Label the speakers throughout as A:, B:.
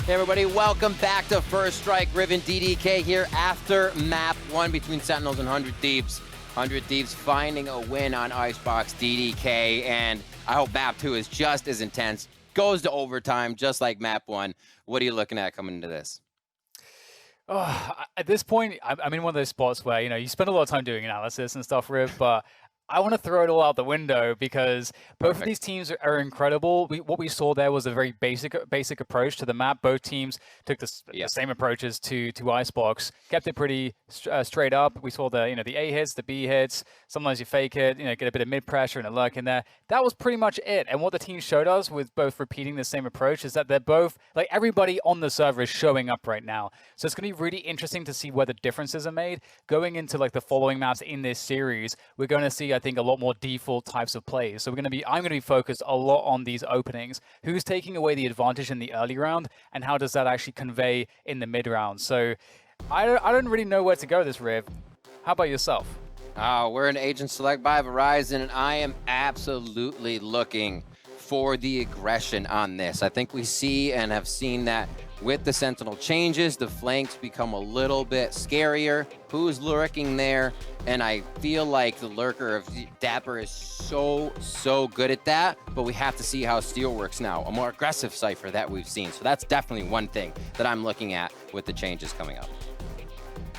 A: Hey everybody, welcome back to First Strike. Riven DDK here after map 1 between Sentinels and 100 Thieves. 100 Thieves finding a win on Icebox DDK, and I hope map 2 is just as intense. Goes to overtime, just like map 1. What are you looking at coming into this?
B: At this point, I'm in one of those spots where, you spend a lot of time doing analysis and stuff, Riv, but I want to throw it all out the window because both of these teams are incredible. What we saw there was a very basic approach to the map. Both teams took the same approaches to Icebox, kept it pretty straight up. We saw the the A hits, the B hits. Sometimes you fake it, get a bit of mid pressure and a lurk in there. That was pretty much it. And what the team showed us with both repeating the same approach is that they're both, like, everybody on the server is showing up right now. So it's going to be really interesting to see where the differences are made going into like the following maps in this series. We're going to see, I think, a lot more default types of plays. So I'm going to be focused a lot on these openings. Who's taking away the advantage in the early round, and how does that actually convey in the mid round? So I don't really know where to go this, Riv. How about yourself?
A: We're an agent select by Verizon, and I am absolutely looking for the aggression on this. I think we see and have seen that with the Sentinel changes, the flanks become a little bit scarier. Who's lurking there? And I feel like the lurker of Dapper is so good at that, but we have to see how Steel works now. A more aggressive Cypher that we've seen. So that's definitely one thing that I'm looking at with the changes coming up.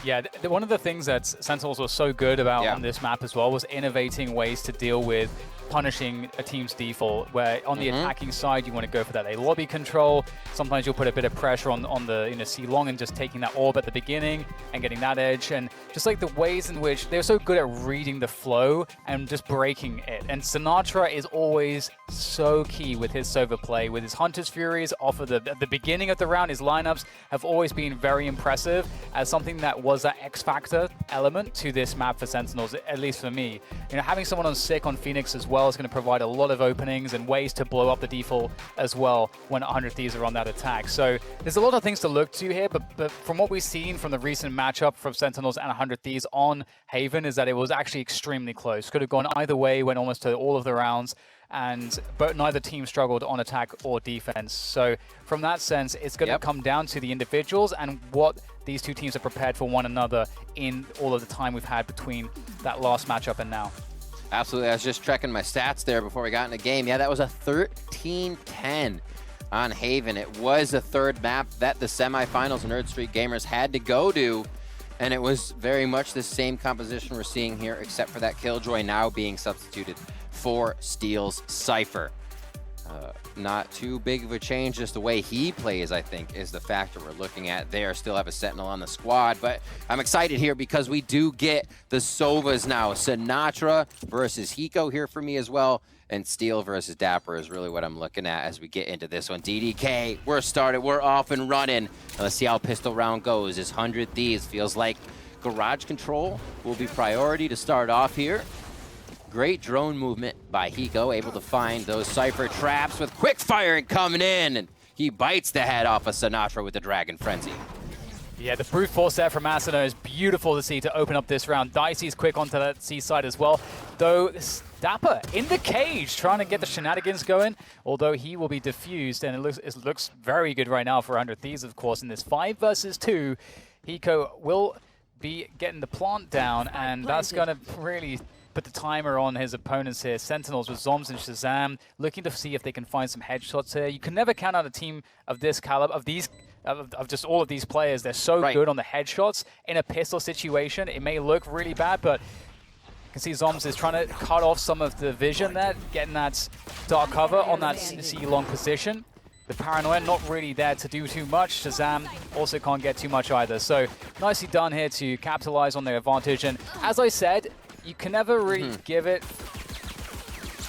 B: Yeah, one of the things that Sentinels was so good about on this map as well was innovating ways to deal with punishing a team's default, where on the attacking side you want to go for that A lobby control. Sometimes you'll put a bit of pressure on the C long and just taking that orb at the beginning and getting that edge, and just like the ways in which they're so good at reading the flow and just breaking it. And Sinatra is always so key with his Sova play, with his Hunter's Furies off of at the beginning of the round. His lineups have always been very impressive as something that was that X factor element to this map for Sentinels, at least for me. Having someone on Sick on Phoenix as well is going to provide a lot of openings and ways to blow up the default as well when 100 Thieves are on that attack. So there's a lot of things to look to here, but from what we've seen from the recent matchup from Sentinels and 100 Thieves on Haven is that it was actually extremely close. Could have gone either way, went almost to all of the rounds, but neither team struggled on attack or defense. So from that sense, it's going to come down to the individuals and what these two teams are prepared for one another in all of the time we've had between that last matchup and now.
A: Absolutely. I was just checking my stats there before we got in the game. Yeah, that was a 13-10 on Haven. It was the third map that the semifinals and Nerd Street Gamers had to go to, and it was very much the same composition we're seeing here, except for that Killjoy now being substituted for Steel's Cypher. Not too big of a change, just the way he plays, I think, is the factor we're looking at there. Still have a Sentinel on the squad, but I'm excited here because we do get the Sovas now. Sinatra versus Hiko here for me as well, and Steel versus Dapper is really what I'm looking at as we get into this one. DDK, we're started, we're off and running. Let's see how pistol round goes. This 100 Thieves feels like garage control will be priority to start off here. Great drone movement by Hiko, able to find those Cypher traps with quick firing coming in, and he bites the head off of Sinatra with the Dragon Frenzy.
B: Yeah, the brute force there from Asuna is beautiful to see to open up this round. Dicey's quick onto that C side as well, though Dapper in the cage trying to get the shenanigans going, although he will be diffused, and it looks very good right now for 100 Thieves, of course, in this 5 versus 2. Hiko will be getting the plant down, and that's going to really put the timer on his opponents here. Sentinels with Zombs and Shazam looking to see if they can find some headshots here. You can never count out a team of this caliber, of just all of these players. They're so good on the headshots. In a pistol situation, it may look really bad, but you can see Zombs is trying to cut off some of the vision there, getting that dark cover on that C-long position. The Paranoia not really there to do too much. Shazam also can't get too much either. So nicely done here to capitalize on their advantage. And as I said, you can never really give it,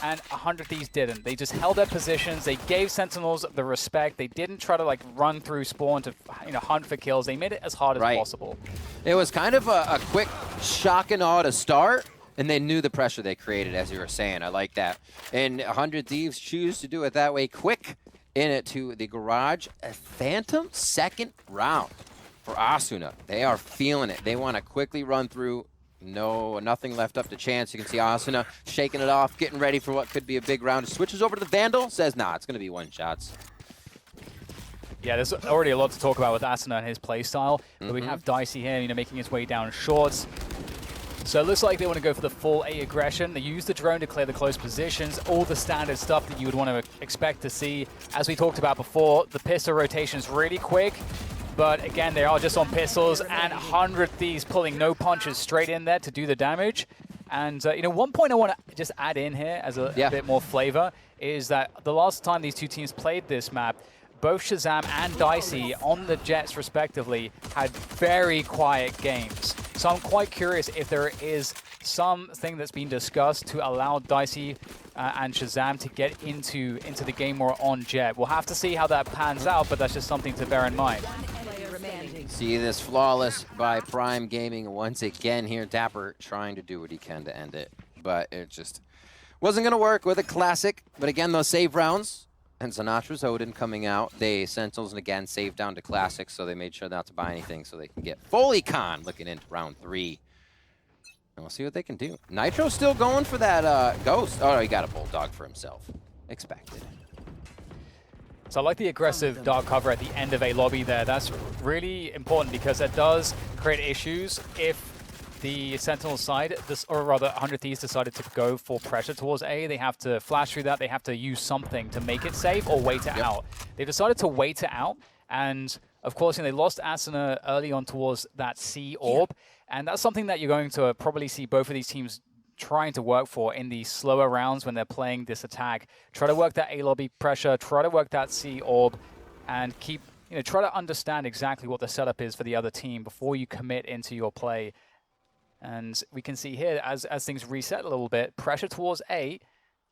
B: and 100 Thieves didn't. They just held their positions. They gave Sentinels the respect. They didn't try to like run through spawn to hunt for kills. They made it as hard as possible.
A: It was kind of a quick shock and awe to start, and they knew the pressure they created, as you were saying. I like that. And 100 Thieves choose to do it that way, quick in it to the garage. A phantom second round for Asuna. They are feeling it. They want to quickly run through. No, nothing left up to chance. You can see Asuna shaking it off, getting ready for what could be a big round. Switches over to the Vandal, says, nah, it's going to be one shots.
B: Yeah, there's already a lot to talk about with Asuna and his playstyle. But we have Dicey here, making his way down shorts. So it looks like they want to go for the full A aggression. They use the drone to clear the close positions, all the standard stuff that you would want to expect to see. As we talked about before, the pistol rotation is really quick. But again, they are just on pistols, and 100 Thieves pulling no punches straight in there to do the damage. And one point I want to just add in here as a bit more flavor is that the last time these two teams played this map, both Shazam and Dicey on the Jets respectively had very quiet games. So I'm quite curious if there is something that's been discussed to allow Dicey and Shazam to get into the game more on Jet. We'll have to see how that pans out, but that's just something to bear in mind.
A: See this flawless by Prime Gaming once again here. Dapper trying to do what he can to end it, but it just wasn't going to work with a classic. But again, those save rounds, and Sinatra's Odin coming out. They Sentinels and again saved down to classics, so they made sure not to buy anything so they can get fully con looking into round 3. And we'll see what they can do. Nitro's still going for that ghost. Oh, he got a bulldog for himself. Expected.
B: So I like the aggressive dark cover at the end of a lobby there. That's really important because it does create issues if the Sentinel side, or rather 100 Thieves decided to go for pressure towards A. They have to flash through that. They have to use something to make it safe or wait it out. They decided to wait it out. And of course, they lost Asuna early on towards that C orb. And that's something that you're going to probably see both of these teams trying to work for in the slower rounds when they're playing this attack. Try to work that A lobby pressure, try to work that C orb, and keep, try to understand exactly what the setup is for the other team before you commit into your play. And we can see here, as things reset a little bit, pressure towards A.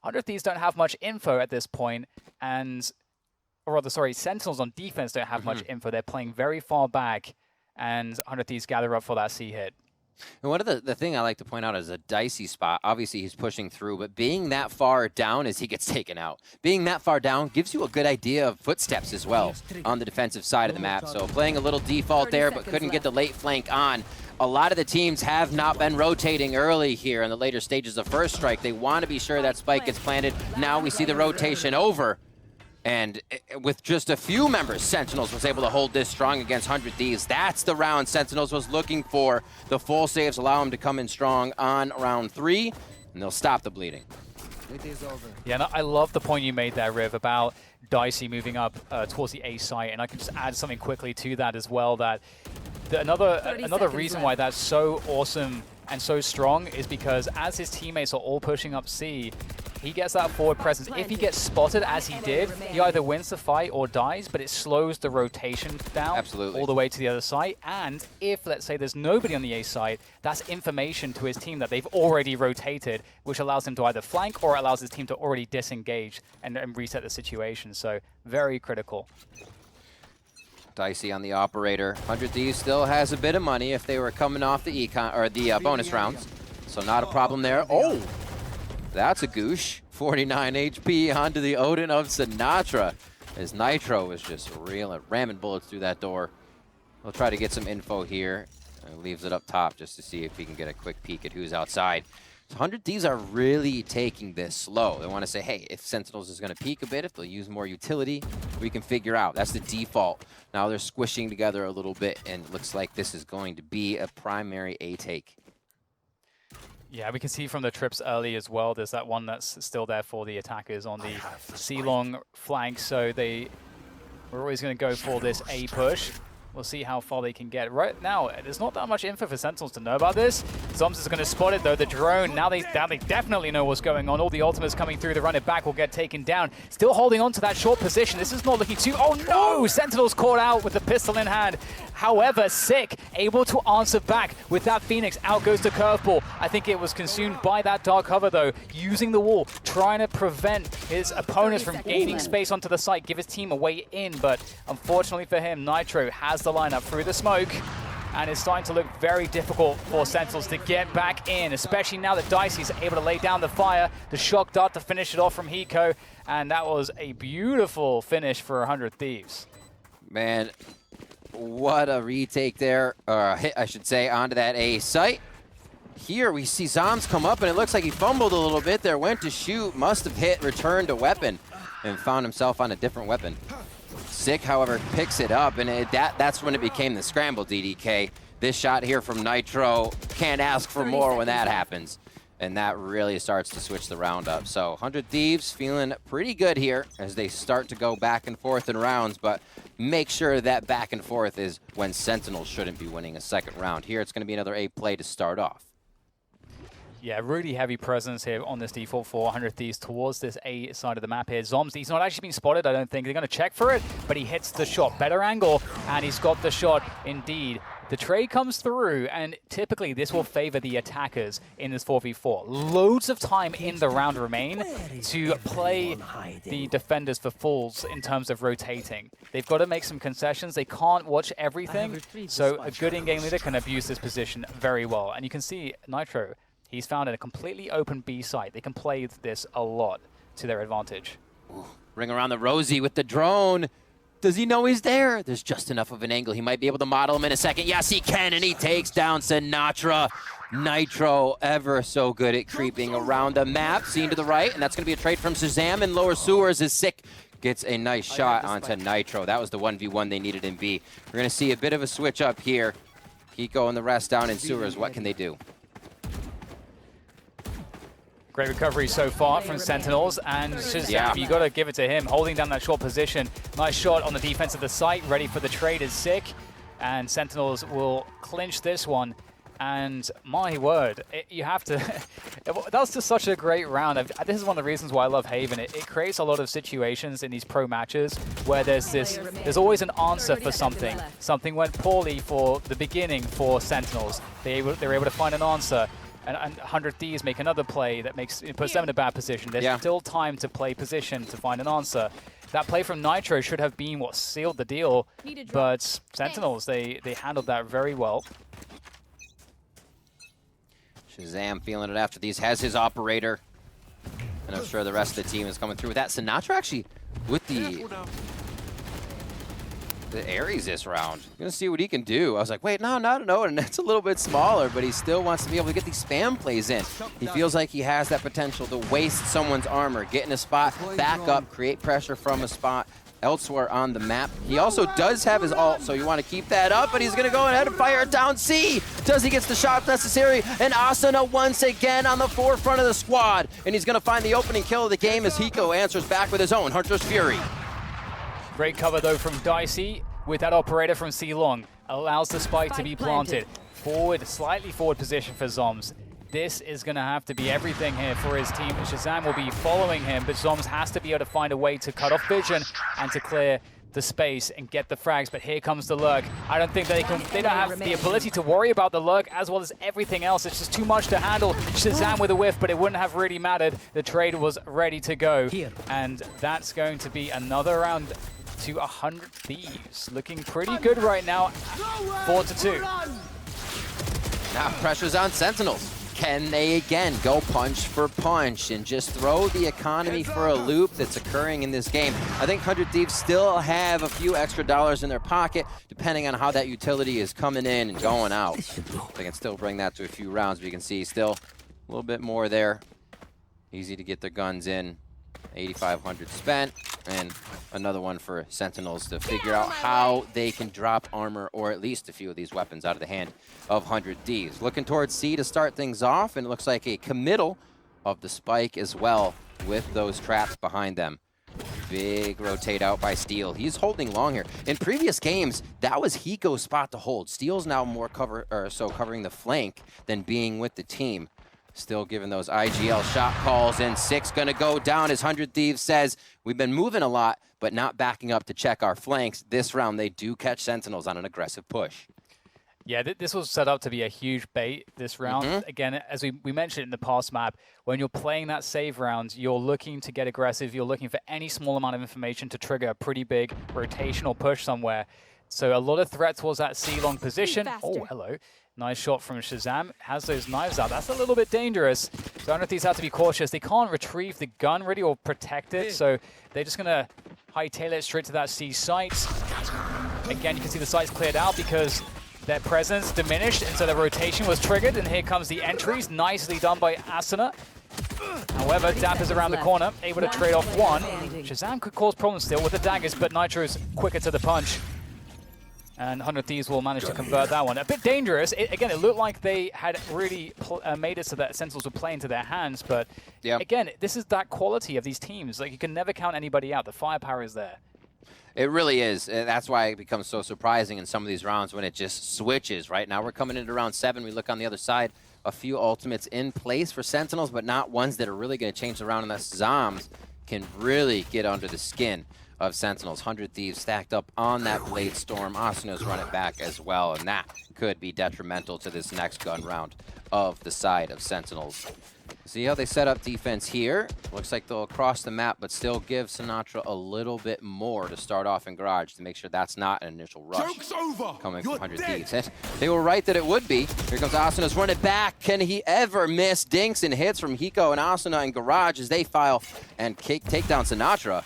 B: 100 Thieves don't have much info at this point, or rather, sorry, Sentinels on defense don't have much info. They're playing very far back, and 100 Thieves gather up for that C hit.
A: And one of the thing I like to point out is a dicey spot. Obviously, he's pushing through, but being that far down as he gets taken out, being that far down gives you a good idea of footsteps as well on the defensive side of the map. So playing a little default there, but couldn't get the late flank on. A lot of the teams have not been rotating early here in the later stages of first strike. They want to be sure that spike gets planted. Now we see the rotation over. And with just a few members, Sentinels was able to hold this strong against 100 Thieves. That's the round Sentinels was looking for. The full saves allow them to come in strong on round 3, and they'll stop the bleeding.
C: It is over.
B: Yeah, no, I love the point you made there, Riv, about Dicey moving up towards the A site. And I can just add something quickly to that as well, that another reason why that's so awesome and so strong is because as his teammates are all pushing up C, he gets that forward presence. If he gets spotted, as he did, he either wins the fight or dies, but it slows the rotation down all the way to the other side. And if, let's say, there's nobody on the A side, that's information to his team that they've already rotated, which allows him to either flank or allows his team to already disengage and reset the situation. So very critical.
A: Dicey on the operator. 100 Thieves still has a bit of money if they were coming off the econ or the bonus rounds, so not a problem there. Oh, that's a goosh. 49 HP onto the Odin of Sinatra as Nitro is just ramming bullets through that door. We'll try to get some info here. Leaves it up top just to see if we can get a quick peek at who's outside. So 100 Thieves are really taking this slow. They want to say, hey, if Sentinels is going to peek a bit, if they'll use more utility, we can figure out. That's the default. Now they're squishing together a little bit, and it looks like this is going to be a primary A take.
B: Yeah, we can see from the trips early as well, there's that one that's still there for the attackers on the C-long flank, so we're always going to go for this A push. We'll see how far they can get. Right now, there's not that much info for Sentinels to know about this. Zoms is going to spot it, though. The drone, now they definitely know what's going on. All the ultimates coming through. The run it back will get taken down. Still holding on to that short position. This is not looking too... Oh, no! Sentinels caught out with the pistol in hand. However, Sick able to answer back with that Phoenix. Out goes the curveball. I think it was consumed by that dark cover, though. Using the wall, trying to prevent his opponents from gaining space onto the site, give his team a way in. But unfortunately for him, Nitro has the lineup through the smoke, and it's starting to look very difficult for Sentinels to get back in, especially now that Dicey's able to lay down the fire, the shock dart to finish it off from Hiko, and that was a beautiful finish for 100 Thieves.
A: Man, what a retake there, or a hit, I should say, onto that A site. Here we see Zoms come up, and it looks like he fumbled a little bit there, went to shoot, must have hit, returned a weapon, and found himself on a different weapon. Sick, however, picks it up, and that's when it became the scramble, DDK. This shot here from Nitro, can't ask for more when that happens. And that really starts to switch the round up. So 100 Thieves feeling pretty good here as they start to go back and forth in rounds, but make sure that back and forth is when Sentinels shouldn't be winning a second round. Here it's going to be another A play to start off.
B: Yeah, really heavy presence here on this default for 100 Thieves towards this A side of the map here. Zoms, he's not actually been spotted, I don't think. They're going to check for it, but he hits the shot. Better angle, and he's got the shot indeed. The trade comes through, and typically this will favor the attackers in this 4v4. Loads of time in the round remain to play the defenders for fools in terms of rotating. They've got to make some concessions. They can't watch everything, so a good in-game leader can abuse this position very well. And you can see Nitro, he's found a completely open B site. They can play this a lot to their advantage.
A: Ooh, ring around the rosy with the drone. Does he know he's there? There's just enough of an angle. He might be able to model him in a second. Yes, he can, and he takes down Sinatra. Nitro, ever so good at creeping around the map. Seen to the right, and that's going to be a trade from Shazam in lower sewers as Sick gets a nice shot onto Nitro. That was the 1v1 they needed in B. We're going to see a bit of a switch up here. Hiko and the rest down in sewers. What can they do?
B: Great recovery so far from Sentinels, and Shazam, you got to give it to him, holding down that short position. Nice shot on the defense of the site, ready for the trade is Sick, and Sentinels will clinch this one. And my word, you have to, that was just such a great round. This is one of the reasons why I love Haven. It creates a lot of situations in these pro matches where there's always an answer for something. Something went poorly for the beginning for Sentinels. They were able to find an answer. And 100 Thieves make another play that puts them in a bad position. There's still time to play position to find an answer. That play from Nitro should have been what sealed the deal, but Sentinels, they handled that very well.
A: Shazam feeling it after these, has his operator. And I'm sure the rest of the team is coming through with that. Sinatra actually with the Ares this round. Gonna see what he can do. I was like, wait, no, and it's a little bit smaller, but he still wants to be able to get these spam plays in. He feels like he has that potential to waste someone's armor, get in a spot, back up, create pressure from a spot elsewhere on the map. He also does have his ult, so you want to keep that up, but he's gonna go ahead and fire it down C. Does he get the shot necessary? And Asuna once again on the forefront of the squad, and he's gonna find the opening kill of the game as Hiko answers back with his own Hunter's Fury.
B: Great cover though from Dicey with that operator from C-Long. Allows the spike to be planted. Forward, slightly forward position for Zoms. This is going to have to be everything here for his team. Shazam will be following him, but Zoms has to be able to find a way to cut off vision and to clear the space and get the frags. But here comes the lurk. I don't think they don't have the ability to worry about the lurk as well as everything else. It's just too much to handle. Shazam with a whiff, but it wouldn't have really mattered. The trade was ready to go. And that's going to be another round to 100 Thieves. Looking pretty good right now. 4-2.
A: Now pressure's on Sentinels. Can they again go punch for punch and just throw the economy for a loop that's occurring in this game? I think 100 Thieves still have a few extra dollars in their pocket, depending on how that utility is coming in and going out. They can still bring that to a few rounds, but you can see still a little bit more there. Easy to get their guns in. 8,500 spent, and another one for Sentinels to figure out how they can drop armor or at least a few of these weapons out of the hand of 100 Thieves. Looking towards C to start things off, and it looks like a committal of the spike as well with those traps behind them. Big rotate out by Steel. He's holding long here. In previous games, that was Hiko's spot to hold. Steel's now more covering the flank than being with the team. Still giving those IGL shot calls, and 6 gonna go down as 100 Thieves says, we've been moving a lot, but not backing up to check our flanks. This round, they do catch Sentinels on an aggressive push.
B: Yeah, this was set up to be a huge bait this round. Again, as we mentioned in the past map, when you're playing that save round, you're looking to get aggressive. You're looking for any small amount of information to trigger a pretty big rotational push somewhere. So a lot of threat towards that C-long position. Oh, hello. Nice shot from Shazam. Has those knives out. That's a little bit dangerous. So 100 Thieves have to be cautious. They can't retrieve the gun really or protect it. So they're just going to hightail it straight to that C site. Again, you can see the site's cleared out because their presence diminished. And so the rotation was triggered. And here comes the entries. Nicely done by Asuna. However, Dapper's around the corner, able to trade off one. Shazam could cause problems still with the daggers, but Nitro's quicker to the punch. And 100 Thieves will manage to convert that one. A bit dangerous. Again, it looked like they had really made it so that Sentinels would play into their hands, but again, this is that quality of these teams. Like, you can never count anybody out. The firepower is there.
A: It really is. That's why it becomes so surprising in some of these rounds when it just switches, right? Now we're coming into round 7. We look on the other side. A few ultimates in place for Sentinels, but not ones that are really going to change the round unless Zombs can really get under the skin of Sentinels. 100 Thieves stacked up on that Blade Storm. Asano's run it back as well, and that could be detrimental to this next gun round of the side of Sentinels. See how they set up defense here? Looks like they'll cross the map, but still give Sinatra a little bit more to start off in Garage to make sure that's not an initial rush coming from 100 Thieves. They were right that it would be. Here comes Asano's run it back. Can he ever miss? Dinks and hits from Hiko and Asano in Garage as they file and take down Sinatra.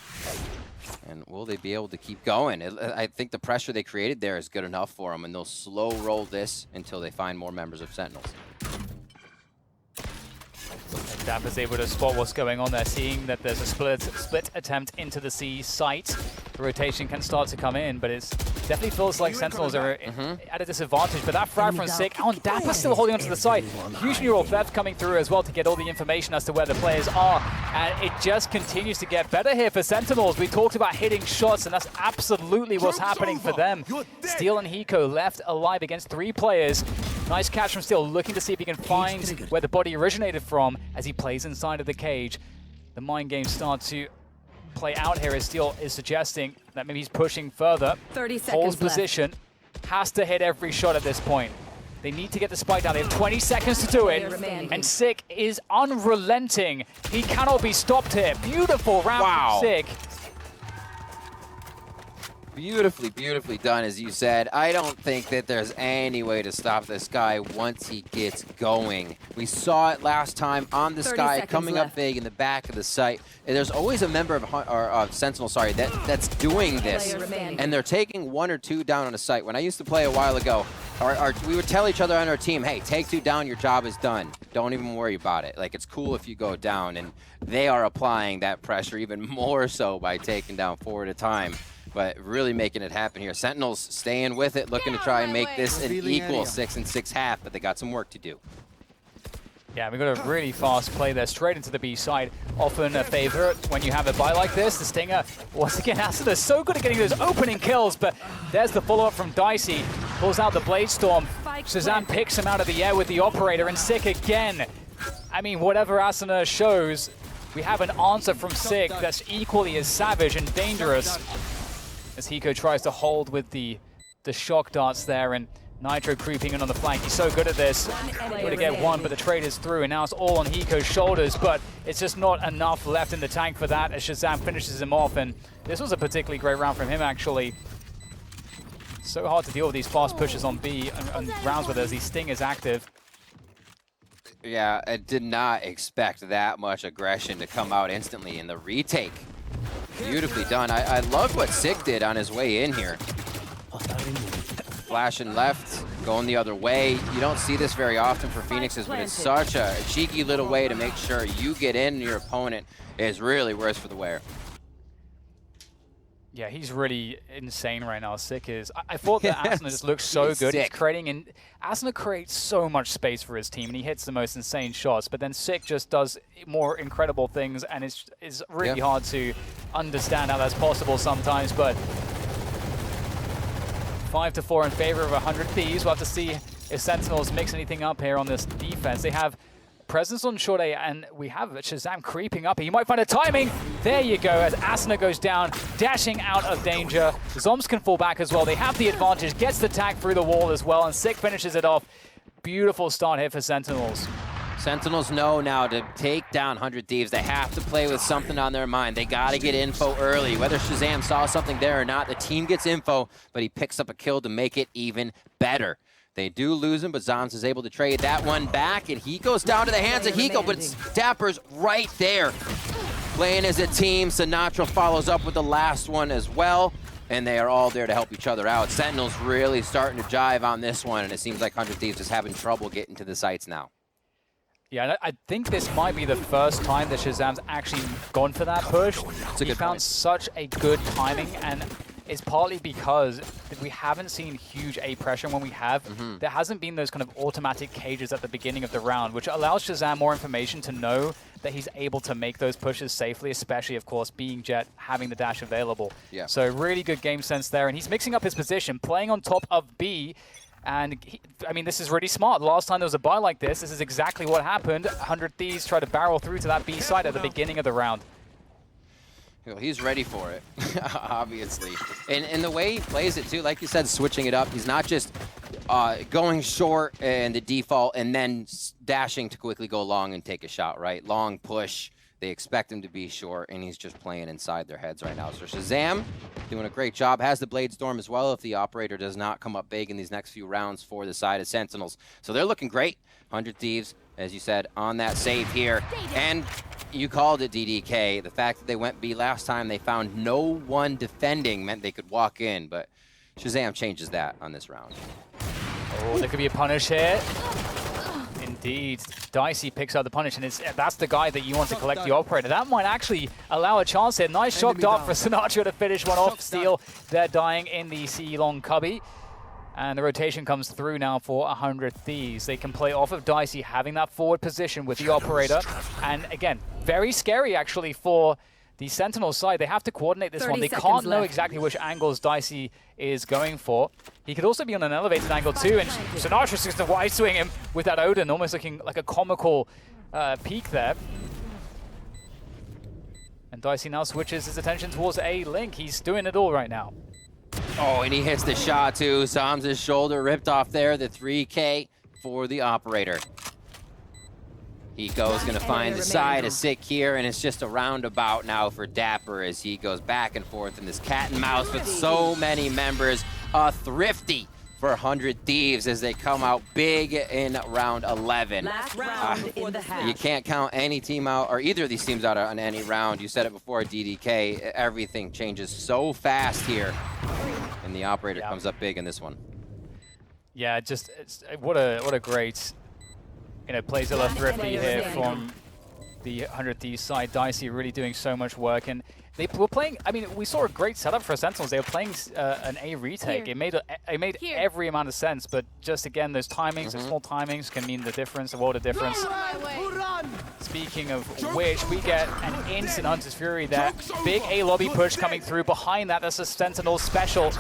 A: And will they be able to keep going? I think the pressure they created there is good enough for them, and they'll slow roll this until they find more members of Sentinels.
B: Dapper's able to spot what's going on there, seeing that there's a split attempt into the C site. The rotation can start to come in, but it definitely feels like Sentinels are at a disadvantage. But that frag from Sick, and Dapper still holding onto the site. Huge neural theft coming through as well to get all the information as to where the players are. And it just continues to get better here for Sentinels. We talked about hitting shots, and that's absolutely what's happening for them. Steel and Hiko left alive against 3 players. Nice catch from Steel, looking to see if he can find where the body originated from as he plays inside of the cage. The mind games start to play out here as Steel is suggesting that maybe he's pushing further.
C: 30 seconds
B: Holds position, has to hit every shot at this point. They need to get the spike down. They have 20 seconds to do it. And Sick is unrelenting. He cannot be stopped here. Beautiful round from Sick.
A: Beautifully done, as you said. I don't think that there's any way to stop this guy once he gets going. We saw it last time on the Sky, coming up big in the back of the site. And there's always a member of Sentinel, that's doing this. And they're taking 1 or 2 down on a site. When I used to play a while ago, we would tell each other on our team, hey, take 2 down, your job is done. Don't even worry about it. Like, it's cool if you go down. And they are applying that pressure even more so by taking down 4 at a time. But really making it happen here. Sentinels staying with it, looking to try and make this an equal 6 and 6 half, but they got some work to do.
B: Yeah, we've got a really fast play there, straight into the B side. Often a favorite when you have a buy like this. The Stinger, once again, Asada so good at getting those opening kills, but there's the follow-up from Dicey. Pulls out the Blade Storm. Shazam picks him out of the air with the Operator, and Sick again. I mean, whatever Asana shows, we have an answer from Sick that's equally as savage and dangerous. As Hiko tries to hold with the shock darts there, and Nitro creeping in on the flank. He's so good at this. Able to get one, but the trade is through, and now it's all on Hiko's shoulders, but it's just not enough left in the tank for that as Shazam finishes him off, and this was a particularly great round from him, actually. So hard to deal with these fast pushes on B and rounds where there's these Stingers active.
A: Yeah, I did not expect that much aggression to come out instantly in the retake. Beautifully done. I love what Sick did on his way in here. Flashing left, going the other way. You don't see this very often for Phoenixes, but it's such a cheeky little way to make sure you get in and your opponent is really worse for the wear.
B: Yeah, he's really insane right now. Sick is. I thought that Asana just looks so good. He's creating, and Asana creates so much space for his team, and he hits the most insane shots. But then Sick just does more incredible things, and it's really hard to understand how that's possible sometimes. But 5-4 in favor of 100 Thieves. We'll have to see if Sentinels mix anything up here on this defense. They have presence on short A, and we have Shazam creeping up. He might find a timing. There you go, as Asana goes down, dashing out of danger. Zombs can fall back as well. They have the advantage, gets the tag through the wall as well, and Sick finishes it off. Beautiful start here for Sentinels.
A: Sentinels know now to take down 100 Thieves. They have to play with something on their mind. They got to get info early. Whether Shazam saw something there or not, the team gets info, but he picks up a kill to make it even better. They do lose him, but Zombs is able to trade that one back, and he goes down to the hands of Hiko, but it's Dapper's right there. Playing as a team, Sinatra follows up with the last one as well, and they are all there to help each other out. Sentinels really starting to jive on this one, and it seems like 100 Thieves is having trouble getting to the sites now.
B: Yeah, I think this might be the first time that Shazam's actually gone for that push. He found such a good timing, and it's partly because we haven't seen huge A pressure. When we have, there hasn't been those kind of automatic cages at the beginning of the round, which allows Shazam more information to know that he's able to make those pushes safely, especially, of course, being Jet, having the dash available.
A: Yeah.
B: So really good game sense there, and he's mixing up his position, playing on top of B. And I mean, this is really smart. The last time there was a buy like this is exactly what happened. 100 Thieves tried to barrel through to that B side at the beginning of the round.
A: Well, he's ready for it, obviously. And the way he plays it, too, like you said, switching it up. He's not just going short in the default and then dashing to quickly go long and take a shot, right? Long push. They expect him to be short, and he's just playing inside their heads right now. So Shazam doing a great job. Has the Blade Storm as well if the operator does not come up big in these next few rounds for the side of Sentinels. So they're looking great. 100 Thieves, as you said, on that save here. And you called it, DDK. The fact that they went B last time, they found no one defending, meant they could walk in. But Shazam changes that on this round.
B: Oh, there could be a punish here. Indeed, Dicey picks up the punish, and that's the guy that you want to collect the operator. That might actually allow a chance here. Nice shock dart for Sinatra to finish one off. Steel, they're dying in the C long cubby. And the rotation comes through now for 100 Thieves. They can play off of Dicey, having that forward position with the operator. And again, very scary actually for the Sentinel side. They have to coordinate this one. They can't know exactly which angles Dicey is going for. He could also be on an elevated angle too, and Sinatra's just to wide swing him with that Odin, almost looking like a comical peak there. And Dicey now switches his attention towards A Link. He's doing it all right now.
A: Oh, and he hits the shot too. Sam's shoulder ripped off there. The 3K for the operator. He goes, going to find the side of Sick here, and it's just a roundabout now for Dapper as he goes back and forth in this cat and mouse with so many members. Thrifty for 100 Thieves as they come out big in round 11.
C: Last round in the half.
A: You can't count any team out, or either of these teams out on any round. You said it before, DDK. Everything changes so fast here, and the operator comes up big in this one.
B: Yeah, just what a great, plays a lot thrifty here from the 100 Thieves side. Dicey really doing so much work, and they were playing. I mean, we saw a great setup for Sentinels. They were playing an A retake. It made every amount of sense, but just again, those timings, those small timings can mean the difference, a world of difference. Speaking of which, we get an instant Hunter's Fury there. Big A lobby push coming through. Behind that, that's a Sentinel special.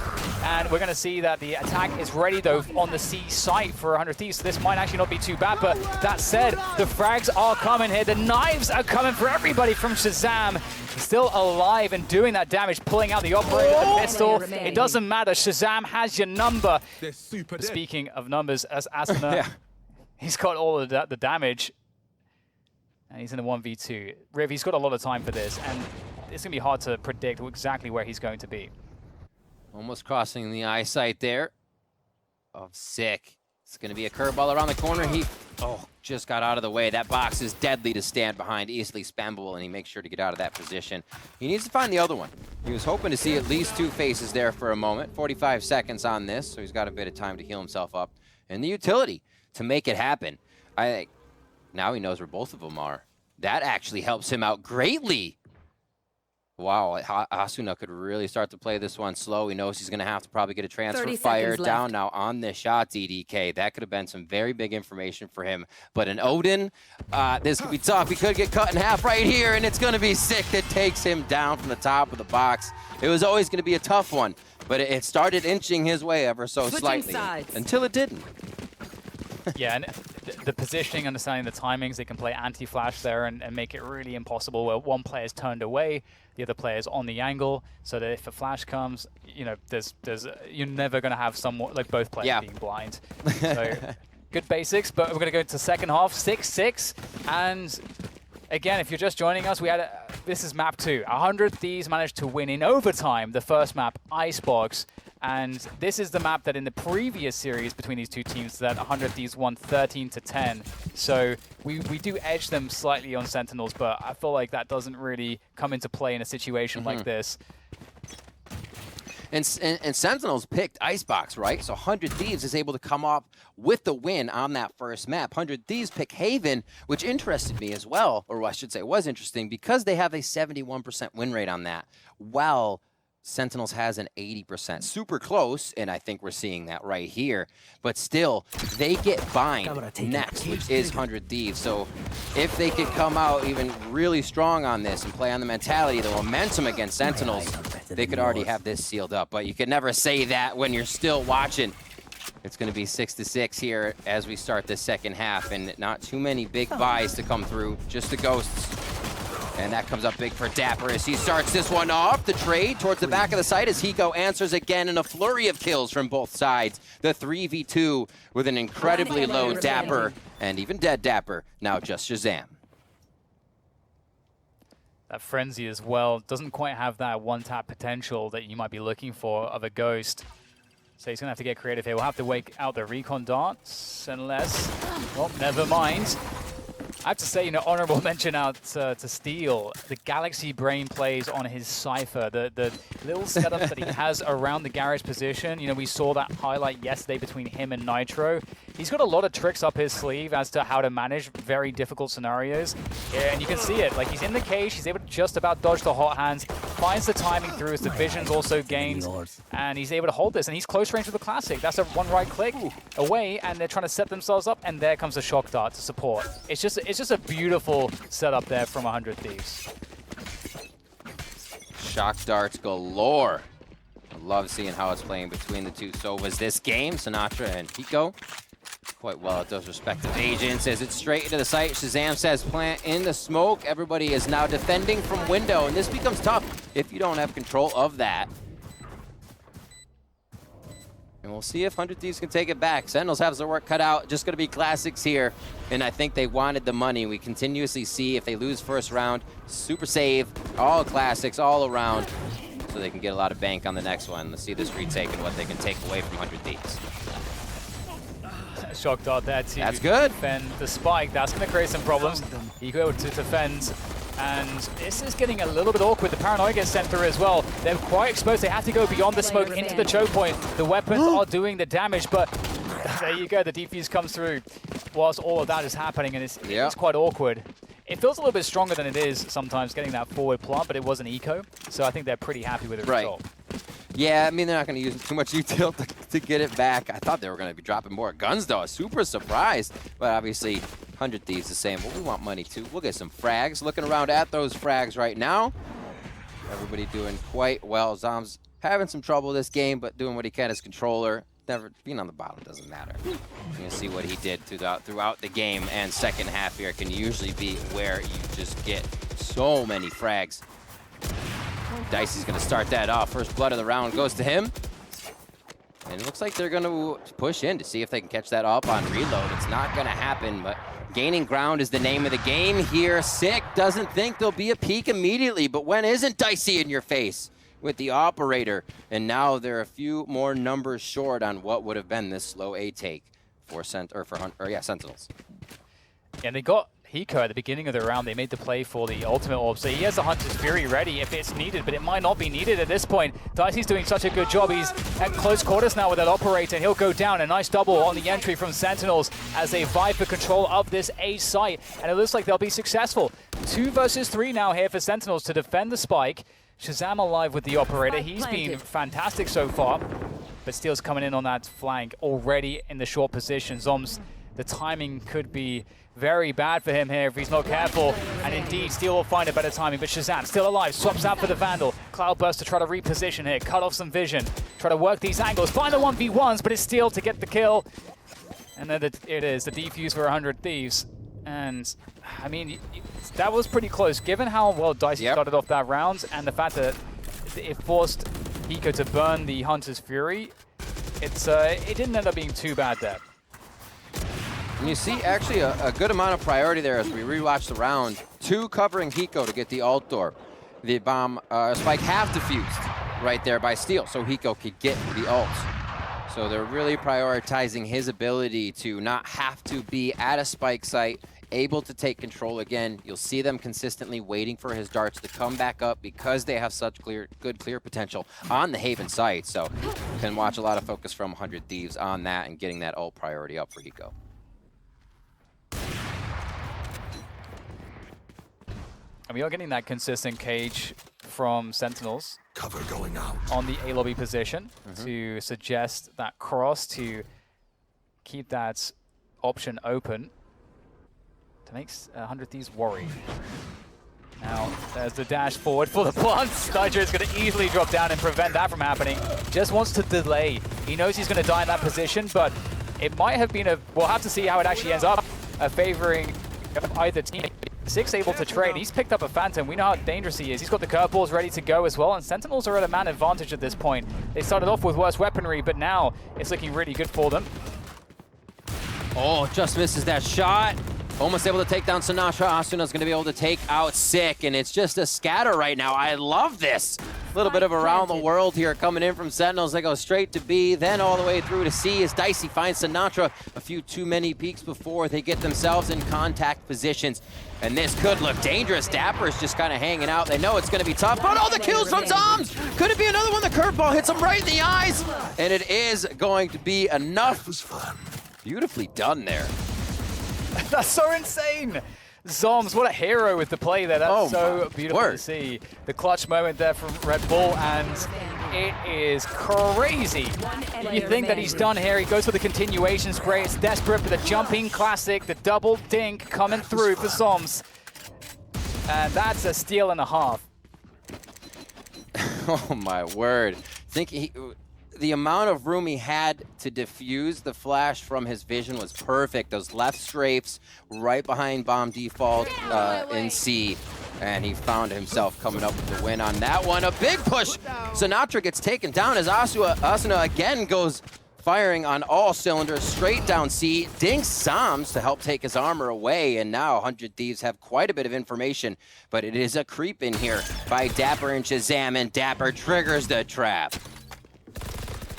B: And we're going to see that the attack is ready, though, on the C site for 100 Thieves. So this might actually not be too bad. But that said, the frags are coming here. The knives are coming for everybody from Shazam. Still alive and doing that damage, pulling out the operator, the pistol. It doesn't matter. Shazam has your number. Speaking of numbers, as Asuna, he's got all of the damage. And he's in a 1v2. Riv, he's got a lot of time for this, and it's going to be hard to predict exactly where he's going to be.
A: Almost crossing the eyesight there of Sick. It's going to be a curveball around the corner. He just got out of the way. That box is deadly to stand behind, easily spammable, and he makes sure to get out of that position. He needs to find the other one. He was hoping to see at least two faces there for a moment. 45 seconds on this, so he's got a bit of time to heal himself up. And the utility to make it happen. I think now he knows where both of them are. That actually helps him out greatly. Wow, Asuna could really start to play this one slow. He knows he's going to have to probably get a transfer fire down now on this shot, DDK. That could have been some very big information for him. But an Odin, this could be tough. He could get cut in half right here, and it's going to be Sick that takes him down from the top of the box. It was always going to be a tough one, but it started inching his way ever so slightly until it didn't.
B: Yeah, and the positioning, understanding the timings, they can play anti-flash there and make it really impossible where one player's turned away, the other player's on the angle, so that if a flash comes, you're never going to have someone, like both players being blind. So good basics, but we're going to go into second half, 6-6, and again, if you're just joining us, this is map 2. 100 Thieves managed to win in overtime the first map, Icebox. And this is the map that in the previous series between these two teams that 100 Thieves won 13-10. So we do edge them slightly on Sentinels, but I feel like that doesn't really come into play in a situation like this.
A: And Sentinels picked Icebox, right? So 100 Thieves is able to come up with the win on that first map. 100 Thieves pick Haven, which interested me as well, or I should say was interesting, because they have a 71% win rate on that, while Sentinels has an 80%. Super close, and I think we're seeing that right here. But still, they get Bind next, which is 100 Thieves. So if they could come out even really strong on this and play on the mentality, the momentum against Sentinels, they could already have this sealed up. But you can never say that when you're still watching. It's going to be 6-6 here as we start the second half, and not too many big buys to come through, just the ghosts. And that comes up big for Dapper as he starts this one off. The trade towards the back of the site as Hiko answers again in a flurry of kills from both sides. The 3v2 with an incredibly low Dapper and even dead Dapper. Now just Shazam.
B: That Frenzy as well doesn't quite have that one-tap potential that you might be looking for of a Ghost. So he's going to have to get creative here. We'll have to wake out the recon darts unless... Well, never mind. I have to say, you know, honorable mention out to Steel. The Galaxy Brain plays on his Cypher. The little setups that he has around the garage position. You know, we saw that highlight yesterday between him and Nitro. He's got a lot of tricks up his sleeve as to how to manage very difficult scenarios. Yeah, and you can see it. Like, he's in the cage. He's able to just about dodge the hot hands. Finds the timing through as the vision's also gained. And he's able to hold this. And he's close range with the Classic. That's a one right click away. And they're trying to set themselves up. And there comes the Shock Dart to support. It's just a beautiful setup there from 100 Thieves.
A: Shock darts galore. I love seeing how it's playing between the two. So was this game, Sinatra and Hiko. Quite well at those respective agents as it's straight into the site. Shazam says plant in the smoke. Everybody is now defending from window, and this becomes tough if you don't have control of that. And we'll see if 100 Thieves can take it back. Sentinels have their work cut out. Just going to be classics here. And I think they wanted the money. We continuously see if they lose first round, super save, all classics all around. So they can get a lot of bank on the next one. Let's see this retake and what they can take away from 100 Thieves.
B: Shock Dart there to defend the spike. That's going to create some problems. You go to defend. And this is getting a little bit awkward. The Paranoia gets sent through as well. They're quite exposed. They have to go beyond the smoke into the choke point. The weapons are doing the damage, but there you go. The defuse comes through whilst all of that is happening, and it's quite awkward. It feels a little bit stronger than it is sometimes getting that forward plant, but it was an eco, so I think they're pretty happy with the result.
A: Yeah, I mean, they're not going to use too much util to get it back. I thought they were going to be dropping more guns, though. I was super surprised. But obviously, 100 Thieves is saying, well, we want money, too. We'll get some frags. Looking around at those frags right now. Everybody doing quite well. Zom's having some trouble this game, but doing what he can as controller. Never being on the bottom doesn't matter. You're going to see what he did throughout the game. And second half here can usually be where you just get so many frags. Dicey's going to start that off. First blood of the round goes to him. And it looks like they're going to push in to see if they can catch that up on reload. It's not going to happen, but gaining ground is the name of the game here. Sick doesn't think there'll be a peak immediately, but when isn't Dicey in your face with the operator? And now they're a few more numbers short on what would have been this slow A take for Sentinels.
B: And they got Hiko at the beginning of the round. They made the play for the ultimate orb, so he has the Hunter's Fury ready if it's needed, but it might not be needed at this point. Dicey's doing such a good job. He's at close quarters now with that operator, and he'll go down. A nice double on the entry from Sentinels as they vie for control of this A site, and it looks like they'll be successful. 2 versus 3 now here for Sentinels to defend the spike. Shazam alive with the operator. He's been fantastic so far, but Steel's coming in on that flank already in the short position. Zoms, the timing could be very bad for him here if he's not careful. And indeed, Steel will find a better timing, but Shazam still alive, swaps out for the Vandal. Cloudburst to try to reposition here, cut off some vision, try to work these angles, find the 1v1s, but it's Steel to get the kill. And then it is, the defuse for 100 Thieves. And, I mean, that was pretty close, given how well Dicey started off that round, and the fact that it forced Hiko to burn the Hunter's Fury. It didn't end up being too bad there.
A: And you see actually a good amount of priority there as we rewatch the round. 2 covering Hiko to get the ult door. The bomb spike half defused right there by Steel, so Hiko could get the ult. So they're really prioritizing his ability to not have to be at a spike site, able to take control again. You'll see them consistently waiting for his darts to come back up because they have such good clear potential on the Haven site. So you can watch a lot of focus from 100 Thieves on that and getting that ult priority up for Hiko.
B: And we are getting that consistent cage from Sentinels.
C: Cover going out.
B: On the A lobby position to suggest that cross to keep that option open. To make 100 Thieves worry. Now, there's the dash forward for the plants. Nitro is going to easily drop down and prevent that from happening. Just wants to delay. He knows he's going to die in that position, but it might have been we'll have to see how it actually ends up, favoring either team. Six able to trade. He's picked up a Phantom. We know how dangerous he is. He's got the curveballs ready to go as well, and Sentinels are at a man advantage at this point. They started off with worse weaponry, but now it's looking really good for them.
A: Oh, just misses that shot. Almost able to take down Sinatra. Asuna's going to be able to take out Sick, and it's just a scatter right now. I love this. A little bit of around the world here coming in from Sentinels. They go straight to B, then all the way through to C as Dicey finds Sinatra a few too many peeks before they get themselves in contact positions. And this could look dangerous. Dapper's just kind of hanging out. They know it's going to be tough, but all the kills from Zoms! Could it be another one? The curveball hits him right in the eyes, and it is going to be enough.
C: It was fun.
A: Beautifully done there.
B: That's so insane! Zoms, what a hero with the play there. That's so beautiful to see. The clutch moment there from Red Bull, and it is crazy. You think that he's done here. He goes for the continuation spray. It's desperate, but the jumping classic, the double dink coming through for Zoms. And that's a steal and a half.
A: Oh my word. The amount of room he had to defuse the flash from his vision was perfect. Those left strafes right behind bomb default in C. And he found himself coming up with the win on that one. A big push. Sinatra gets taken down as Asuna again goes firing on all cylinders straight down C. Dinks Zoms to help take his armor away. And now 100 Thieves have quite a bit of information. But it is a creep in here by Dapper and Shazam. And Dapper triggers the trap.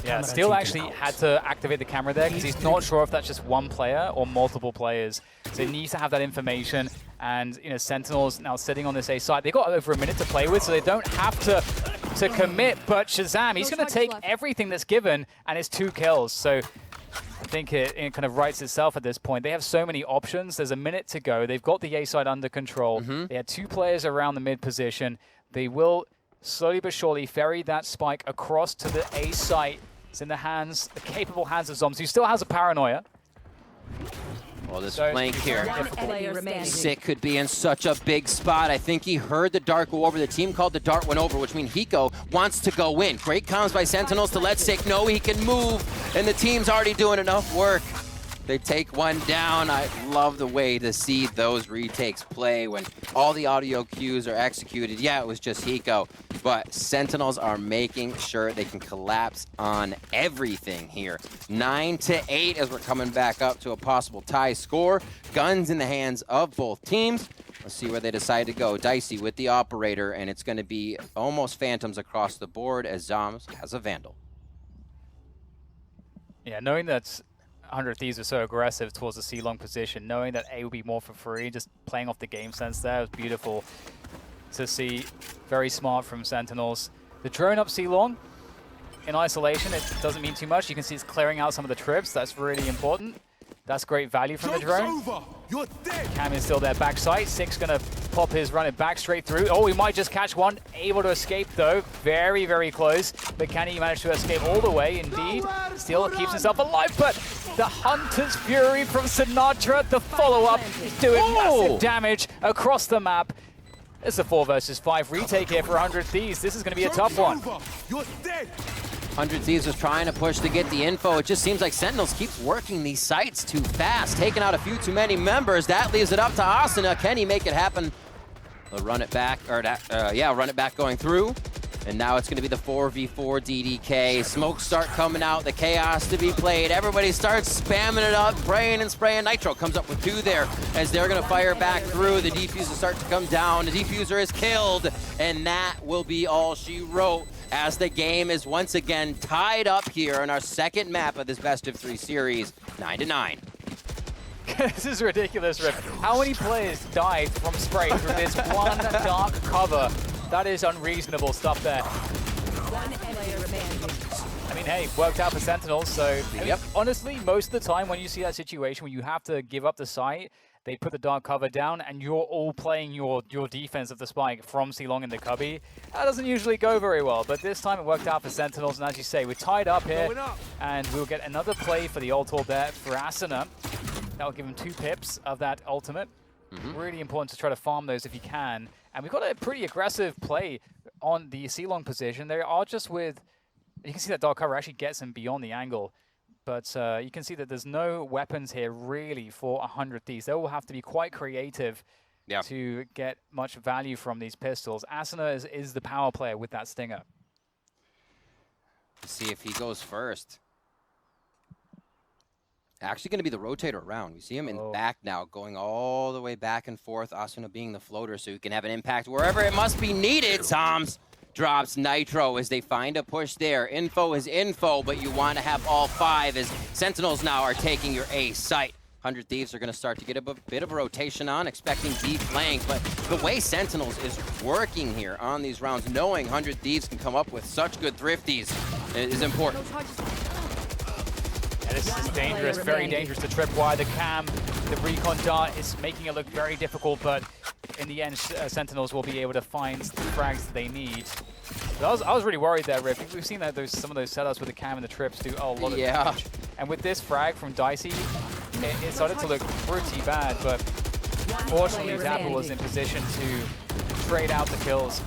B: Yeah, Steel actually had to activate the camera there because he's not sure if that's just one player or multiple players. So he needs to have that information. And, you know, Sentinels now sitting on this A side. They've got over a minute to play with, so they don't have to commit. But Shazam, he's going to take everything that's given, and it's 2 kills. So I think it kind of writes itself at this point. They have so many options. There's a minute to go. They've got the A side under control. They had 2 players around the mid position. They will slowly but surely ferry that spike across to the A site. It's in the capable hands of Zoms, who still has a paranoia.
A: Well, this flank here, Sick could be in such a big spot. I think he heard the dart go over. The team called the dart went over, which means Hiko wants to go in. Great comms by Sentinels to let Sick know he can move, and the team's already doing enough work. They take one down. I love the way to see those retakes play when all the audio cues are executed. Yeah, it was just Hiko, but Sentinels are making sure they can collapse on everything here. 9-8 as we're coming back up to a possible tie score. Guns in the hands of both teams. Let's see where they decide to go. Dicey with the operator, and it's going to be almost Phantoms across the board as Zoms has a Vandal.
B: Yeah, knowing that 100 Thieves are so aggressive towards the C-long position, knowing that A will be more for free, just playing off the game sense there was beautiful to see. Very smart from Sentinels. The drone up C-long in isolation, it doesn't mean too much. You can see it's clearing out some of the trips. That's really important. That's great value from the drone. Cam is still there backside. Sick's gonna pop his run it back straight through. Oh, he might just catch one. Able to escape though. Very, very close. But can he manage to escape all the way? Indeed. Still keeps himself alive, but the Hunter's Fury from Sinatra, the follow-up, is doing massive damage across the map. It's a 4 versus 5 retake here for 100 Thieves. This is going to be a tough one.
A: 100 Thieves was trying to push to get the info. It just seems like Sentinels keeps working these sites too fast, taking out a few too many members. That leaves it up to Asuna. Can he make it happen? They'll run it back, or run it back going through. And now it's going to be the 4v4 DDK. Smokes start coming out, the chaos to be played. Everybody starts spamming it up, spraying and spraying. Nitro comes up with 2 there as they're going to fire back through. The defuser starts to come down. The defuser is killed, and that will be all she wrote as the game is once again tied up here on our second map of this best-of-3 series, 9-9.
B: This is ridiculous, Rip. How many players died from spray through this one dark cover? That is unreasonable stuff there.
C: One player remaining.
B: I mean, hey, worked out for Sentinels, so I mean, honestly, most of the time when you see that situation where you have to give up the site, they put the dark cover down and you're all playing your defense of the spike from C-Long in the cubby. That doesn't usually go very well, but this time it worked out for Sentinels, and as you say, we're tied up here, and we'll get another play for the ult orb there for Asuna. That'll give him 2 pips of that ultimate. Really important to try to farm those if you can. And we've got a pretty aggressive play on the C-Long position. They are just with... You can see that dark cover actually gets him beyond the angle. But you can see that there's no weapons here really for 100 Thieves. They will have to be quite creative to get much value from these pistols. Asuna is the power player with that stinger.
A: Let's see if he goes first. Actually going to be the rotator around. We see him in the back now, going all the way back and forth. Asuna being the floater, so he can have an impact wherever it must be needed. Toms drops Nitro as they find a push there. Info is info, but you want to have all 5 as Sentinels now are taking your A site. 100 Thieves are going to start to get a bit of a rotation on, expecting B flank, but the way Sentinels is working here on these rounds, knowing 100 Thieves can come up with such good thrifties is important.
B: Yeah, this is dangerous, very dangerous to tripwire. The cam, the recon dart is making it look very difficult, but in the end, Sentinels will be able to find the frags that they need. But I was really worried there, Riff. We've seen that some of those setups with the cam and the trips do a lot of damage. And with this frag from Dicey, it started to look pretty bad, but fortunately Dapper was in position to trade out the kills.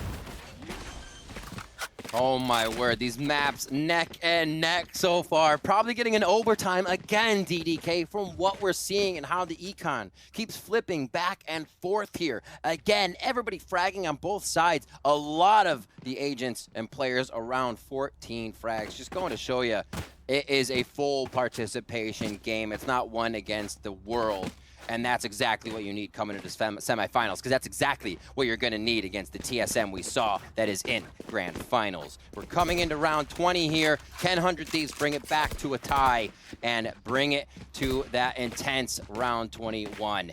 A: Oh my word, these maps neck and neck so far. Probably getting an overtime again, DDK, from what we're seeing and how the econ keeps flipping back and forth here. Again, everybody fragging on both sides. A lot of the agents and players around 14 frags. Just going to show you, it is a full participation game. It's not one against the world. And that's exactly what you need coming into semifinals, because that's exactly what you're going to need against the TSM we saw that is in grand finals. We're coming into round 20 here. Can 100 Thieves bring it back to a tie and bring it to that intense round 21?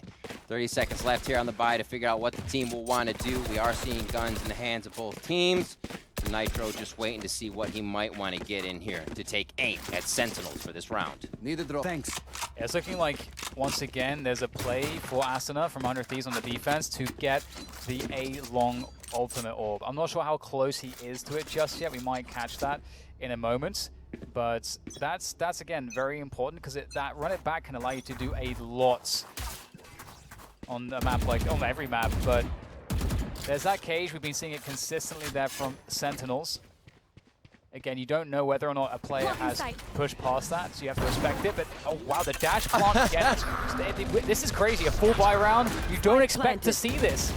A: 30 seconds left here on the bye to figure out what the team will want to do. We are seeing guns in the hands of both teams. Nitro just waiting to see what he might want to get in here to take aim at Sentinels for this round.
D: Need a drop. Thanks.
B: Yeah, it's looking like, once again, there's a play for Asuna from 100 Thieves on the defense to get the A-long ultimate orb. I'm not sure how close he is to it just yet. We might catch that in a moment. But that's again, very important, because that run it back can allow you to do a lot on a map like, on every map, but there's that cage. We've been seeing it consistently there from Sentinels. Again, you don't know whether or not a player has pushed past that, so you have to respect it. But, oh wow, the dash plant again. This is crazy. A full buy round. You don't expect to see this.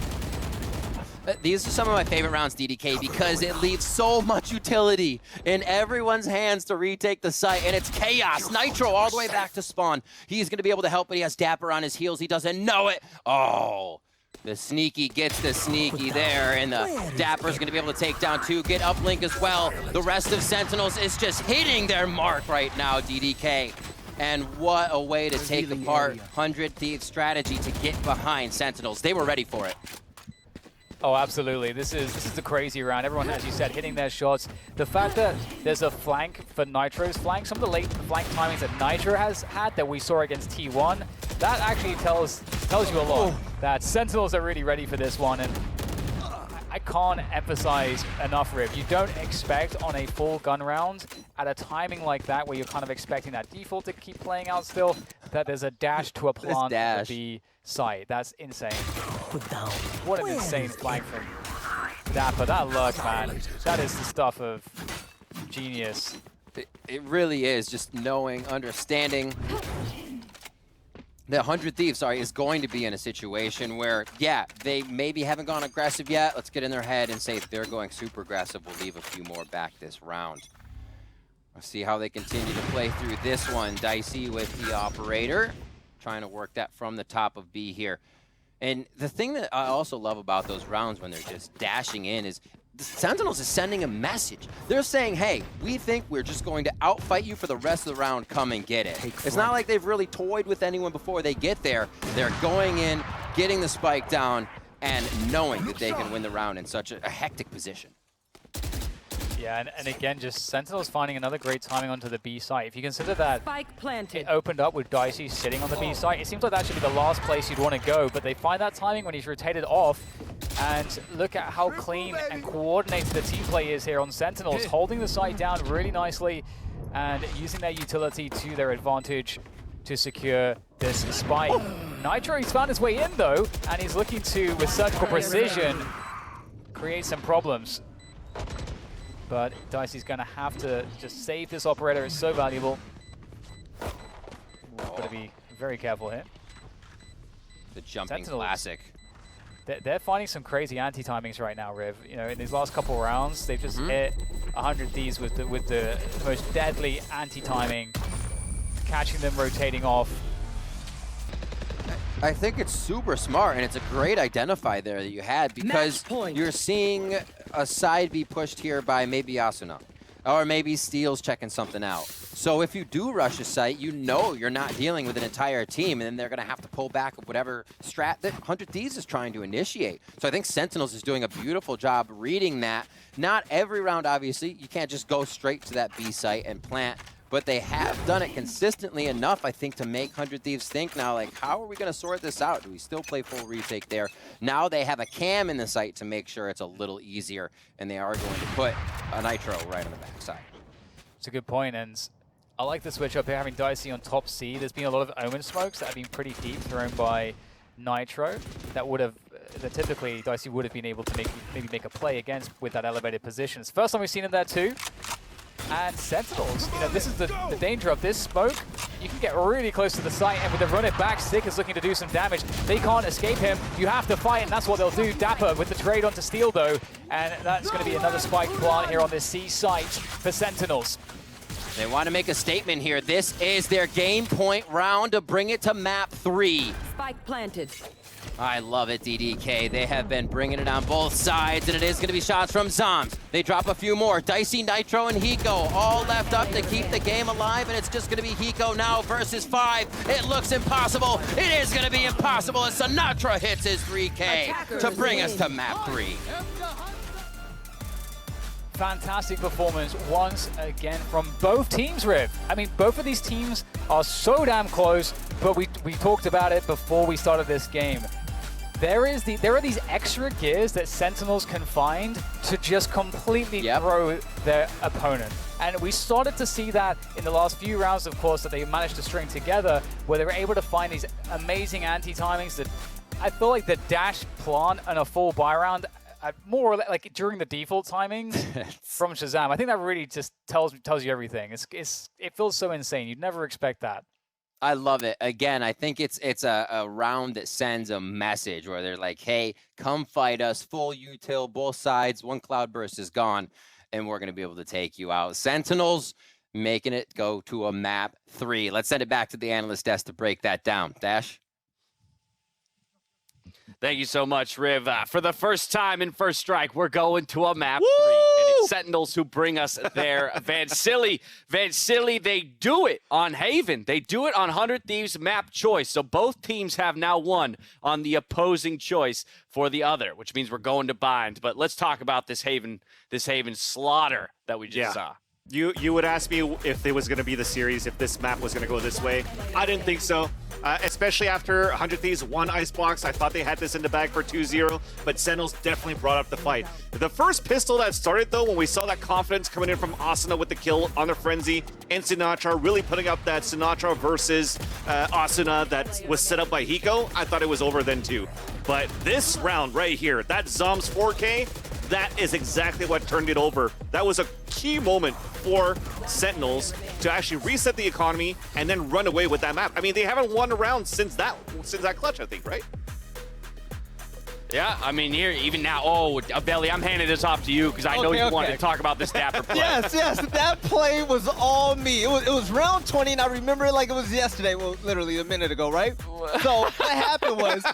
A: These are some of my favorite rounds, DDK, because it leaves so much utility in everyone's hands to retake the site, and it's chaos. Nitro all the way back to spawn. He's going to be able to help, but he has Dapper on his heels. He doesn't know it. Oh. The sneaky gets the sneaky there, and the Dapper's going to be able to take down 2, get uplink as well. The rest of Sentinels is just hitting their mark right now, DDK. And what a way to take apart 100 Thieves' strategy to get behind Sentinels. They were ready for it.
B: Oh, absolutely. This is the crazy round. Everyone, as you said, hitting their shots. The fact that there's a flank for Nitro's flank, some of the late flank timings that Nitro has had that we saw against T1, that actually tells you a lot. That Sentinels are really ready for this one, and I can't emphasize enough, Riv. You don't expect on a full gun round at a timing like that, where you're kind of expecting that default to keep playing out still, that there's a dash to a plant at the site. That's insane. What an insane flank from Dapper. That luck, man. That is the stuff of genius.
A: It really is, just knowing, understanding. The 100 Thieves, is going to be in a situation where, yeah, they maybe haven't gone aggressive yet. Let's get in their head and say if they're going super aggressive, we'll leave a few more back this round. Let's see how they continue to play through this one. Dicey with the operator, trying to work that from the top of B here. And the thing that I also love about those rounds when they're just dashing in is the Sentinels is sending a message. They're saying, hey, we think we're just going to outfight you for the rest of the round. Come and get it. It's not like they've really toyed with anyone before they get there. They're going in, getting the spike down, and knowing that they can win the round in such a hectic position.
B: Yeah, and again, just Sentinels finding another great timing onto the B site. If you consider that
C: Spike planted.
B: it opened up with Dicey sitting on the B site, it seems like that should be the last place you'd want to go, but they find that timing when he's rotated off, and look at how clean and coordinated the team play is here on Sentinels, holding the site down really nicely and using their utility to their advantage to secure this spike. Nitro, he's found his way in though, and he's looking to, with surgical precision, create some problems. But Dicey's going to have to just save this operator. It's so valuable. Got to be very careful here.
A: The jumping
B: Sentinels,
A: classic.
B: They're finding some crazy anti-timings right now, Riv. You know, in these last couple rounds, they've just hit 100 Ds with the most deadly anti-timing, catching them rotating off.
A: I think it's super smart, and it's a great identify there that you had, because you're seeing a side be pushed here by maybe Asuna, or maybe Steel's checking something out. So if you do rush a site, you know you're not dealing with an entire team, and then they're going to have to pull back of whatever strat that 100 Thieves is trying to initiate. So I think Sentinels is doing a beautiful job reading that. Not every round, obviously. You can't just go straight to that B site and plant. But they have done it consistently enough, I think, to make 100 Thieves think now, like, how are we going to sort this out? Do we still play full retake there? Now they have a cam in the site to make sure it's a little easier, and they are going to put a Nitro right on the backside.
B: It's a good point, and I like the switch up here, having Dicey on top C. There's been a lot of Omen smokes that have been pretty deep, thrown by Nitro. That would have, that typically Dicey would have been able to maybe make a play against with that elevated position. It's the first time we've seen him there too. And Sentinels, you know, this is the danger of this smoke. You can get really close to the site, and with the run it back, Stick is looking to do some damage. They can't escape him. You have to fight, and that's what they'll do. Dapper with the trade onto Steel, though, and that's going to be another spike plant here on this C site for Sentinels.
A: They want to make a statement here. This is their game point round to bring it to map 3.
C: Spike planted.
A: I love it, DDK. They have been bringing it on both sides, and it is going to be shots from Zoms. They drop a few more. Dicey, Nitro, and Hiko all left up to keep the game alive, and it's just going to be Hiko now versus 5. It looks impossible. It is going to be impossible as Sinatra hits his 3K to bring us to map 3.
B: Fantastic performance once again from both teams, Riv. I mean, both of these teams are so damn close, but we talked about it before we started this game. There are these extra gears that Sentinels can find to just completely throw their opponent. And we started to see that in the last few rounds, of course, that they managed to string together, where they were able to find these amazing anti-timings that I feel like the dash plant and a full buy round, more or less, like during the default timings from Shazam. I think that really just tells you everything. It feels so insane. You'd never expect that.
A: I love it. Again, I think it's a round that sends a message where they're like, hey, come fight us, full util, both sides, one cloudburst is gone, and we're going to be able to take you out. Sentinels making it go to a map 3. Let's send it back to the analyst desk to break that down. Dash?
D: Thank you so much, Riv. For the first time in First Strike, we're going to a map 3. And it's Sentinels who bring us there. Van Silly, they do it on Haven. They do it on 100 Thieves map choice. So both teams have now won on the opposing choice for the other, which means we're going to bind. But let's talk about this Haven slaughter that we just saw.
E: You would ask me if it was going to be the series, if this map was going to go this way. I didn't think so, especially after 100 Thieves won Icebox. I thought they had this in the bag for 2-0, but Sentinels definitely brought up the fight. The first pistol that started, though, when we saw that confidence coming in from Asuna with the kill on the Frenzy, and Sinatra really putting up that Sinatra versus Asuna that was set up by Hiko, I thought it was over then, too. But this round right here, that Zoms 4K, that is exactly what turned it over. That was a key moment for Sentinels to actually reset the economy and then run away with that map. I mean, they haven't won a round since that clutch, I think, right?
D: Yeah, I mean, here, even now, Belly, I'm handing this off to you because I know you wanted to talk about this Dapper play.
F: Yes, that play was all me. It was round 20, and I remember it like it was yesterday. Well, literally a minute ago, right? So what happened was,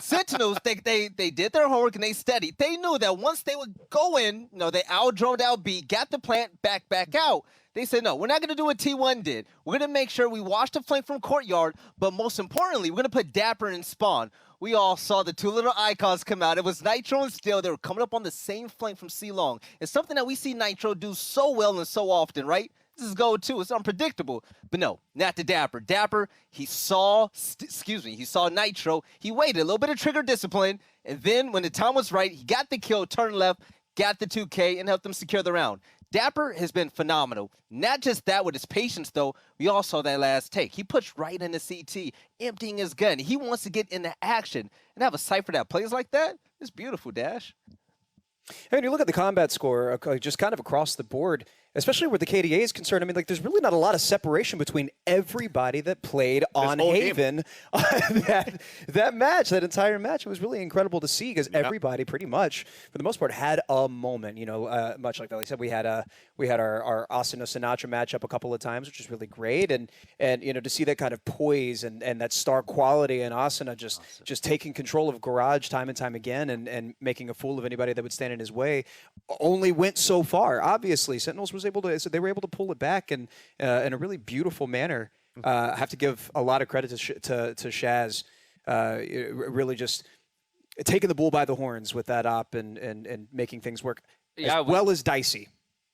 F: Sentinels, they did their homework and they studied. They knew that once they would go in, they out-droned out B, got the plant, back out. They said, no, we're not going to do what T1 did. We're going to make sure we watch the flank from courtyard, but most importantly, we're going to put Dapper in spawn. We all saw the two little icons come out. It was Nitro and Steel. They were coming up on the same flank from C-Long. It's something that we see Nitro do so well and so often, right? This is go-to. It's unpredictable. But no, not the Dapper. Dapper, he saw Nitro. He waited, a little bit of trigger discipline, and then when the time was right, he got the kill, turned left, got the 2K, and helped them secure the round. Dapper has been phenomenal. Not just that with his patience, though. We all saw that last take. He pushed right into CT, emptying his gun. He wants to get into action. And have a Cypher that plays like that, it's beautiful, Dash.
G: And you look at the combat score, just kind of across the board, especially where the KDA is concerned. I mean, like, there's really not a lot of separation between everybody that played on Haven that match, that entire match. It was really incredible to see because everybody, pretty much, for the most part, had a moment. Much like Veli said, we had our Asuna Sinatra matchup a couple of times, which is really great, and to see that kind of poise and that star quality and Asuna just taking control of Garage time and time again and making a fool of anybody that would stand in his way, only went so far. Obviously, Sentinels was able to, so they were able to pull it back in a really beautiful manner. I have to give a lot of credit to Shaz, really just taking the bull by the horns with that op and making things work as well as Dicey.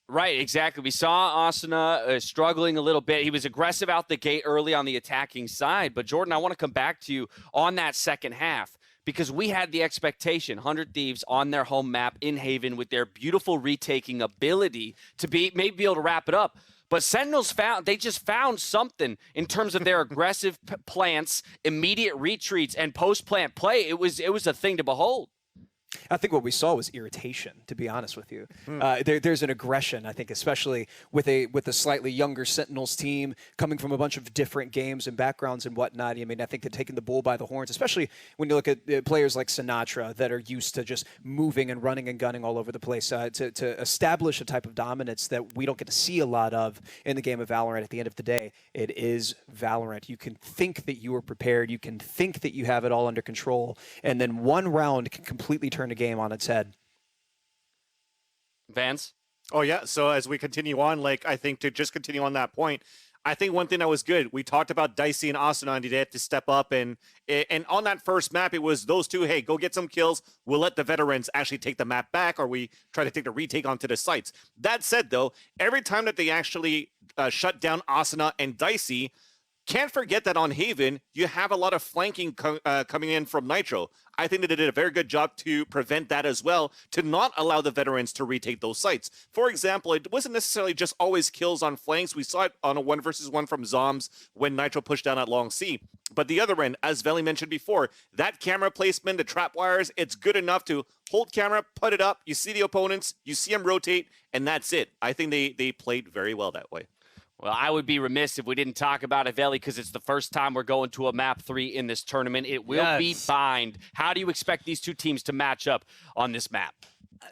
D: Right, exactly. We saw Asuna struggling a little bit. He was aggressive out the gate early on the attacking side. But Jordan, I want to come back to you on that second half, because we had the expectation, 100 Thieves on their home map in Haven with their beautiful retaking ability to maybe be able to wrap it up. But Sentinels just found something in terms of their aggressive plants, immediate retreats, and post-plant play. It was a thing to behold.
G: I think what we saw was irritation, to be honest with you. There's an aggression, I think, especially with a slightly younger Sentinels team coming from a bunch of different games and backgrounds and whatnot. I mean, I think they're taking the bull by the horns, especially when you look at players like Sinatra that are used to just moving and running and gunning all over the place to establish a type of dominance that we don't get to see a lot of in the game of Valorant. At the end of the day, it is Valorant. You can think that you are prepared. You can think that you have it all under control, and then one round can completely turn a game on its head.
D: Vance?
E: Oh, yeah. So as we continue on, I think to just continue on that point, I think one thing that was good, we talked about Dicey and Asuna, and they had to step up. And on that first map, it was those two, hey, go get some kills. We'll let the veterans actually take the map back, or we try to take the retake onto the sites. That said, though, every time that they actually shut down Asuna and Dicey, can't forget that on Haven, you have a lot of flanking coming in from Nitro. I think that they did a very good job to prevent that as well, to not allow the veterans to retake those sites. For example, it wasn't necessarily just always kills on flanks. We saw it on a 1-versus-1 from Zombs when Nitro pushed down at Long C. But the other end, as Veli mentioned before, that camera placement, the trap wires, it's good enough to hold camera, put it up, you see the opponents, you see them rotate, and that's it. I think they played very well that way.
D: Well, I would be remiss if we didn't talk about Aveli, because it's the first time we're going to a map 3 in this tournament. It will be bind. How do you expect these two teams to match up on this map?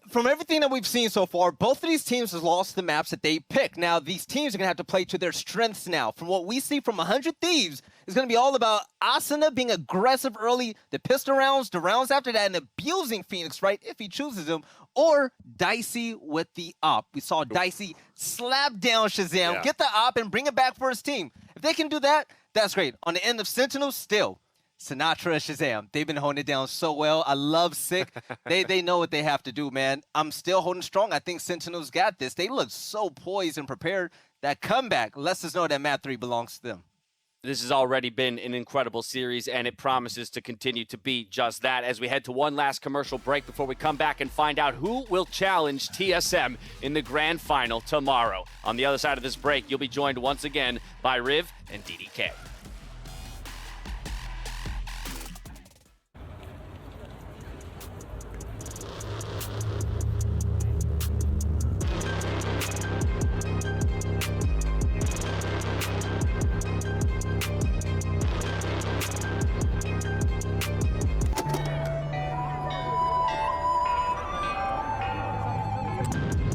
F: From everything that we've seen so far, both of these teams have lost the maps that they picked. Now, these teams are going to have to play to their strengths now. From what we see from 100 Thieves, it's going to be all about Asuna being aggressive early, the pistol rounds, the rounds after that, and abusing Phoenix, right, if he chooses him, or Dicey with the op. We saw Dicey slap down Shazam, get the op, and bring it back for his team. If they can do that, that's great. On the end of Sentinels, still, Sinatra and Shazam, they've been holding it down so well. I love Sick. They know what they have to do, man. I'm still holding strong. I think Sentinels got this. They look so poised and prepared. That comeback lets us know that map 3 belongs to them.
D: This has already been an incredible series, and it promises to continue to be just that as we head to one last commercial break before we come back and find out who will challenge TSM in the grand final tomorrow. On the other side of this break, you'll be joined once again by Riv and DDK.
C: remaining.